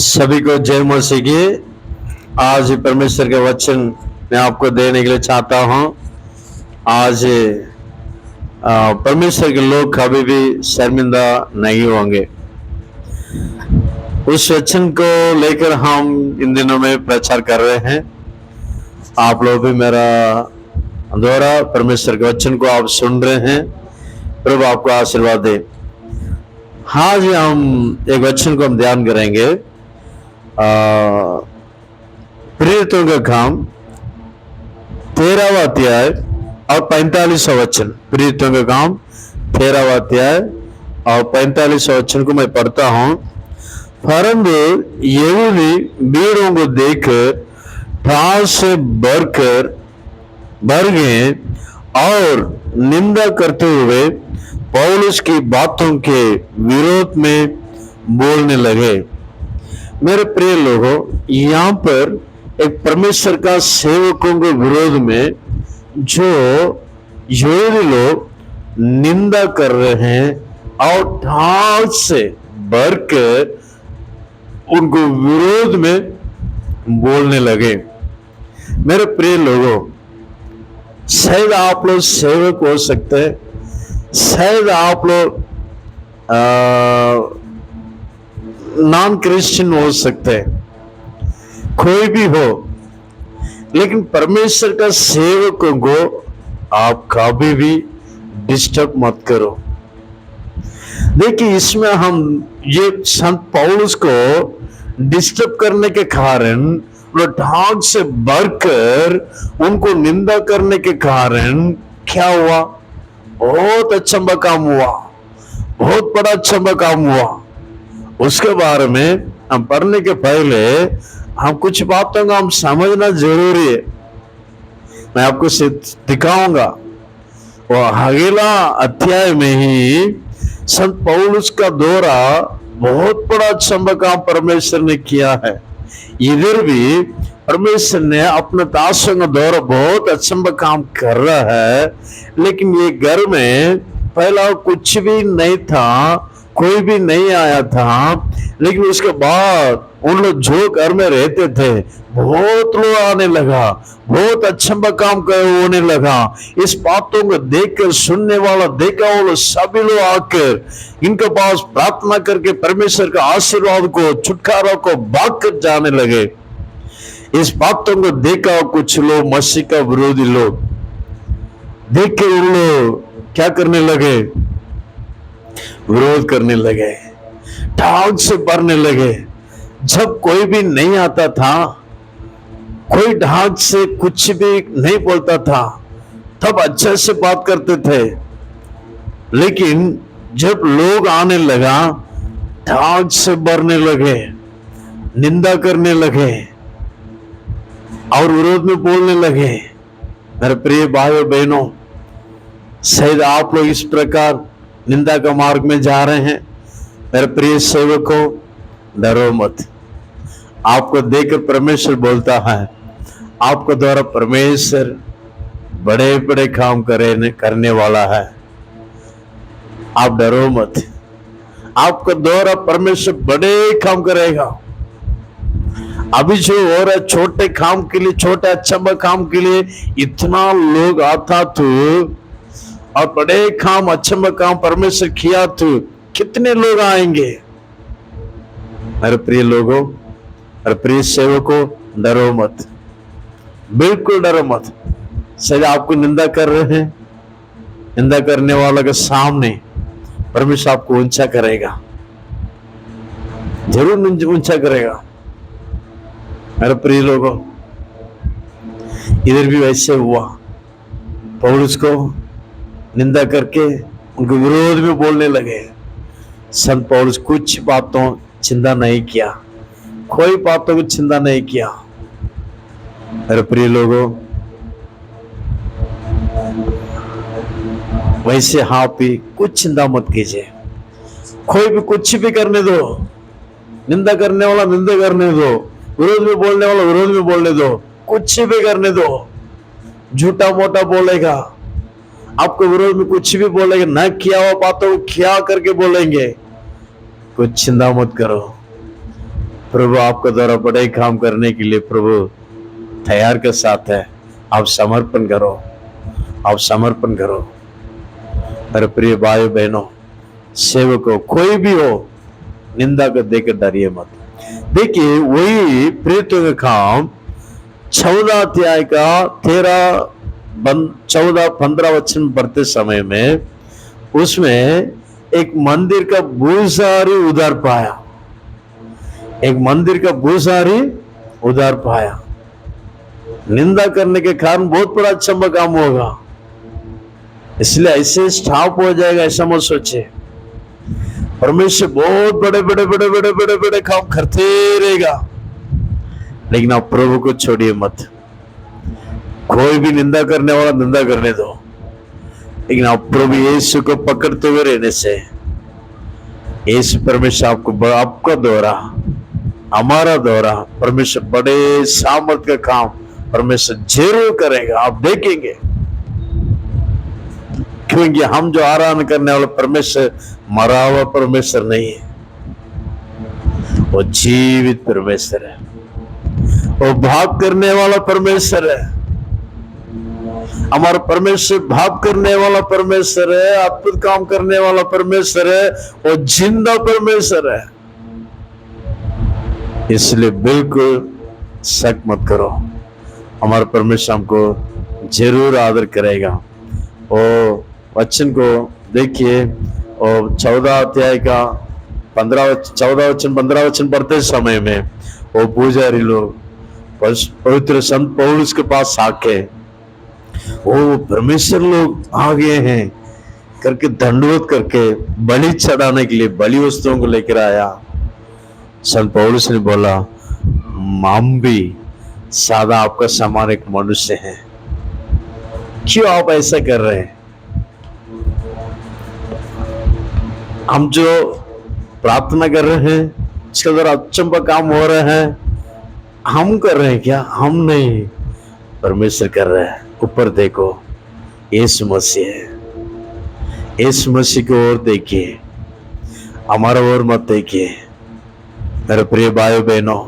सभी को जय मसीह की। आज परमेश्वर के वचन मैं आपको देने के लिए चाहता हूं। आज परमेश्वर के लोग कभी भी शर्मिंदा नहीं होंगे। उस वचन को लेकर हम इन दिनों में प्रचार कर रहे हैं। आप लोग भी मेरा द्वारा परमेश्वर के वचन को आप सुन रहे हैं। प्रभु आपको आशीर्वाद दे। आज हम एक वचन को हम ध्यान करेंगे। प्रेरितों का काम 13वां अध्याय और 45वां वचन। प्रेरितों का काम 13वां अध्याय और 45वां वचन को मैं पढ़ता हूं। परंतु यहूदी भीड़ों को देखकर ठाठ से भर गए और निंदा करते हुए पौलुस की बातों के विरोध में बोलने लगे। मेरे प्रिय लोगों, यहाँ पर एक परमेश्वर का सेवकों के विरोध में जो यहूदी लोग निंदा कर रहे हैं और ठाठ से भरकर उनको विरोध में बोलने लगे। मेरे प्रिय लोगों, शायद आप लोग सेवक हो सकते हैं, शायद आप लोग नॉन क्रिश्चियन हो सकते हैं, कोई भी हो, लेकिन परमेश्वर का सेवकों को आप कभी भी डिस्टर्ब मत करो। देखिए, इसमें हम ये संत पौलुस को डिस्टर्ब करने के कारण, ठाठ से भरकर उनको निंदा करने के कारण क्या हुआ? बहुत अच्छा काम हुआ, बहुत बड़ा अच्छा काम हुआ। उसके बारे में हम पढ़ने के पहले हम कुछ बातों का हम समझना जरूरी है। मैं आपको दिखाऊंगा। वो अगला अध्याय में ही संत पौलुस का दौरा बहुत बड़ा अच्छा काम परमेश्वर ने किया है। इधर भी परमेश्वर ने अपने दासों का दौरा बहुत अच्छा काम कर रहा है। लेकिन ये घर में पहला कुछ भी नहीं था, कोई भी नहीं आया था, लेकिन उसके बाद उन लोग जो घर में रहते थे बहुत लोग आने लगा, बहुत अच्छा काम होने लगा। इस बातों को देखकर सुनने वाला देखा वाला सभी लोग आकर इनके पास प्रार्थना करके परमेश्वर का आशीर्वाद को, छुटकारा को भाग कर जाने लगे। इस बातों को देखा कुछ लोग, मसीह का विरोधी लोग, देख के उन लोग क्या करने लगे? विरोध करने लगे, ठाठ से भरने लगे। जब कोई भी नहीं आता था, कोई ढाक से कुछ भी नहीं बोलता था, तब अच्छे से बात करते थे। लेकिन जब लोग आने लगा, ढाक से भरने लगे, निंदा करने लगे और विरोध में बोलने लगे। मेरे प्रिय भाइयों बहनों, शायद आप लोग इस प्रकार निंदा का मार्ग में जा रहे हैं। मेरे प्रिय सेवकों, डरो मत। आपको देखकर परमेश्वर बोलता है, आपको द्वारा परमेश्वर बड़े बड़े काम करने वाला है। आप डरो मत। आपको द्वारा परमेश्वर बड़े काम करेगा। अभी जो हो रहा है, छोटे काम के लिए, छोटे अच्छा काम के लिए इतना लोग आता तो, और बड़े काम, अच्छा काम परमेश्वर किया तो कितने लोग आएंगे? मेरे प्रिय लोगों, मेरे प्रिय सेवकों, डरो मत, बिल्कुल डरो मत। शायद आपको निंदा कर रहे हैं, निंदा करने वालों के सामने परमेश्वर आपको ऊंचा करेगा, जरूर ऊंचा करेगा। मेरे प्रिय लोगों, इधर भी वैसे हुआ। पौलुस को निंदा करके उनको विरोध में बोलने लगे। संत पौलुस कुछ बातों चिंता नहीं किया, कोई बातों को चिंता नहीं किया। मेरे प्रिय लोगों, वैसे आप भी कुछ चिंता मत कीजिए। कोई भी कुछ भी करने दो, निंदा करने वाला निंदा करने दो, विरोध में बोलने वाला विरोध में बोलने दो, कुछ भी करने दो। झूठा मोटा बोलेगा, आपको विरोध में कुछ भी बोलेंगे, न किया हुआ बातों को क्या करके बोलेंगे। कुछ चिंता मत करो। प्रभु आपका द्वारा बड़े काम करने के लिए प्रभु तैयार के साथ है। आप समर्पण करो, आप समर्पण करो। मेरे प्रिय भाई बहनों, सेवकों, कोई भी हो, निंदा को देकर डरिए मत। देखिए वही प्रेरितों का काम 14 अध्याय का 14-15 वचन पढ़ते समय में उसमें एक मंदिर का भूसारी उधार पाया, एक मंदिर का भूसारी उधार पाया। निंदा करने के कारण बहुत बड़ा अचंभा काम होगा, इसलिए ऐसे स्टॉप हो जाएगा ऐसा मत सोचे। परमेश्वर बहुत बड़े बड़े बड़े बड़े बड़े बड़े काम करते रहेगा, लेकिन आप प्रभु को छोड़िए मत। कोई भी निंदा करने वाला निंदा करने दो, लेकिन आप प्रभु यीशु को पकड़ते हुए रहने से यीशु परमेश्वर आपको, आपका द्वारा, हमारा द्वारा परमेश्वर बड़े सामर्थ्य का काम परमेश्वर जरूर करेगा। आप देखेंगे, क्योंकि हम जो आराधना करने वाला परमेश्वर मरा हुआ परमेश्वर नहीं है, वो जीवित परमेश्वर है, वो भाग करने वाला परमेश्वर है। हमारा परमेश्वर भाग करने वाला परमेश्वर है, अद्भुत काम करने वाला परमेश्वर है, वो जिंदा परमेश्वर है। इसलिए बिल्कुल शक मत करो, हमारा परमेश्वर हमको जरूर आदर करेगा। और वचन को देखिए, और 14 अध्याय का 15 वचन पढ़ते समय में वो पुजारी लोग पवित्र संत पौलुस के पास आके, वो परमेश्वर लोग आ गए हैं करके दंडवत करके बलि चढ़ाने के लिए बलि वस्तुओं को लेकर आया। संत पौलुस ने बोला, हम भी सादा आपका समान एक मनुष्य है, क्यों आप ऐसा कर रहे हैं? हम जो प्रार्थना कर रहे हैं इसके द्वारा अचंभा काम हो रहा है, हम कर रहे हैं क्या? हम नहीं, परमेश्वर कर रहा है। ऊपर देखो, यीशु मसीह है, यीशु मसीह की ओर देखिए, हमारा ओर मत देखिए। मेरे प्रिय भाइयों बहनों,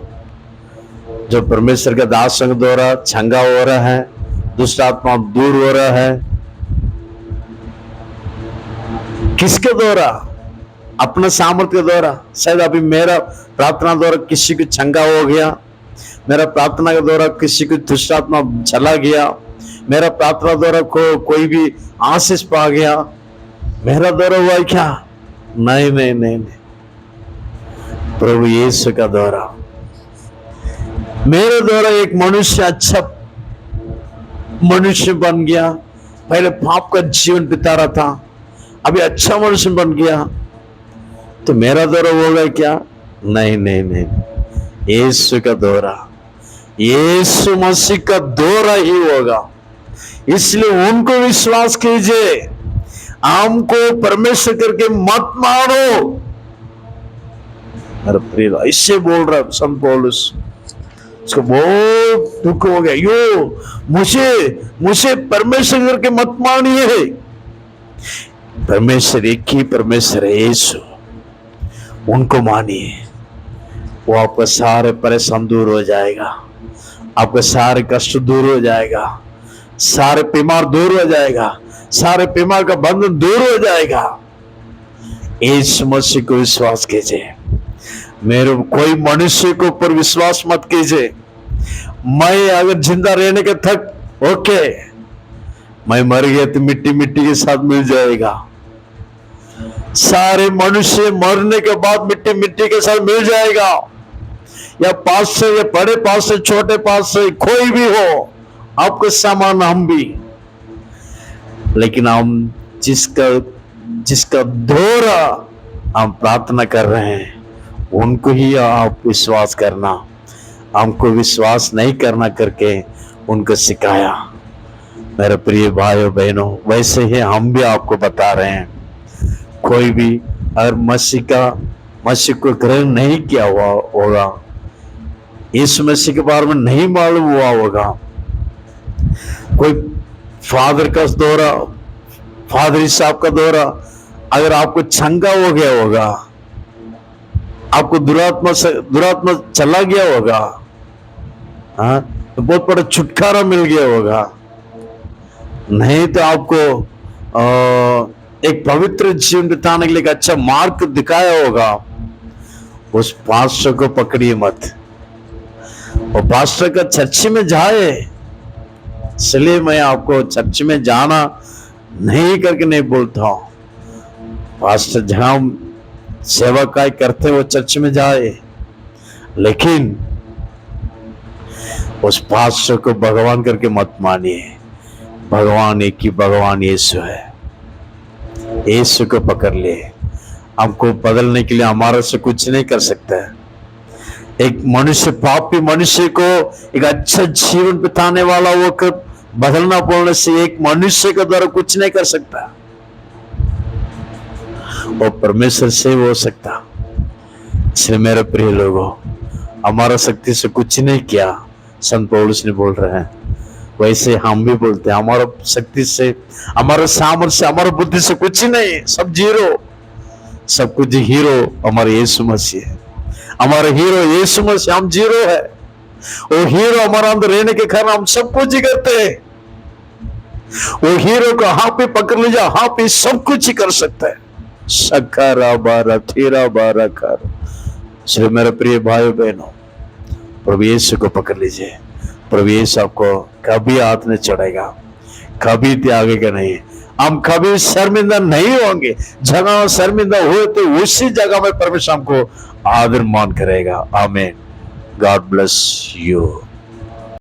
जो परमेश्वर का दास संग द्वारा छंगा हो रहा है, दुष्ट आत्मा दूर हो रहा है, किसके द्वारा? अपना सामर्थ्य के द्वारा। शायद अभी मेरा प्रार्थना द्वारा किसी को छंगा हो गया, मेरा प्रार्थना के द्वारा किसी को दुष्ट आत्मा चला गया, मेरा प्रार्थना द्वारा कोई भी आशीष पा गया, मेरा द्वारा हुआ क्या? नहीं नहीं नहीं, नहीं। प्रभु यीशु का द्वारा, मेरे द्वारा एक मनुष्य अच्छा मनुष्य बन गया। पहले पाप का जीवन बिता रहा था, अभी अच्छा मनुष्य बन गया, तो मेरा द्वारा होगा क्या? नहीं नहीं नहीं, यीशु का द्वारा, यीशु मसीह का द्वारा ही होगा। इसलिए उनको विश्वास कीजिए, हमको परमेश्वर करके मत मारो। मेरा प्रिय, इससे बोल रहा संत पौलुस, उसको बहुत दुख हो गया, यो मुझे परमेश्वर करके मत मानिए। परमेश्वर एक ही परमेश्वर है, यीशु, उनको मानिए, वो आपका सारे परेशान दूर हो जाएगा, आपका सारे कष्ट दूर हो जाएगा, सारे बीमार दूर हो जाएगा, सारे बीमार का बंधन दूर हो जाएगा। यीशु मसीह को विश्वास कीजिए, मेरे कोई मनुष्य के ऊपर विश्वास मत कीजिए। मैं अगर जिंदा रहने के तक ओके, मैं मर गया तो मिट्टी मिट्टी के साथ मिल जाएगा। सारे मनुष्य मरने के बाद मिट्टी मिट्टी के साथ मिल जाएगा, या पास से या बड़े पास से छोटे पास से कोई भी हो, आपके समान हम भी। लेकिन हम जिसका द्वारा हम प्रार्थना कर रहे हैं उनको ही आप विश्वास करना, हमको विश्वास नहीं करना करके उनको सिखाया। मेरे प्रिय भाइयों बहनों, वैसे ही हम भी आपको बता रहे हैं, कोई भी अगर मसीह को ग्रहण नहीं किया हुआ होगा, इस मसीह के बारे में नहीं मालूम हुआ होगा, कोई फादर का दौरा, फादरी साहब का दौरा अगर आपको छंगा हो गया होगा, आपको दुरात्मा चला गया होगा, हाँ, तो बहुत बड़ा छुटकारा मिल गया होगा। नहीं तो आपको एक पवित्र जीवन बिताने के लिए एक अच्छा मार्ग दिखाया होगा। उस पास्टर को पकड़िए मत, और पास्टर का चर्च में जाए। इसलिए मैं आपको चर्च में जाना नहीं करके नहीं बोलता हूं, पास्टर जहां सेवा काय करते वो चर्च में जाए, लेकिन उस पास्टर को भगवान करके मत मानिए। भगवान एक ही भगवान यीशु है। यीशु को पकड़ लिए। हमको बदलने के लिए हमारे से कुछ नहीं कर सकता है। एक मनुष्य, पापी मनुष्य को एक अच्छा जीवन बिताने वाला वो बदलना बोलने से एक मनुष्य के द्वारा कुछ नहीं कर सकता, वो परमेश्वर से हो सकता। इसलिए मेरे प्रिय लोगों, हमारा शक्ति से कुछ नहीं किया, संत पौलुस ने बोल रहे हैं, वैसे हम भी बोलते हैं हमारा शक्ति से, हमारे सामर्थ्य से, हमारा बुद्धि से कुछ नहीं, सब जीरो। सब कुछ हीरो हमारे यीशु मसीह है। हमारे हीरो यीशु मसीह, हम जीरो है। वो हीरो हमारा अंदर रहने के कारण हम सब कुछ ही करते हैं। वो हीरो को हाथ पे पकड़ लीजिए, हाथ पे सब कुछ ही कर सकता है। शकारा बारा थीरा बारा कर। इसलिए मेरे प्रिय भाई बहनों, प्रभु यीशु को पकड़ लीजिए। प्रभु यीशु आपको कभी हाथ नहीं चढ़ेगा, कभी त्यागेगा नहीं। हम कभी शर्मिंदा नहीं होंगे। जगह शर्मिंदा हुए तो उसी जगह में परमेश्वर हमको आदर मान करेगा। आमीन। God bless you.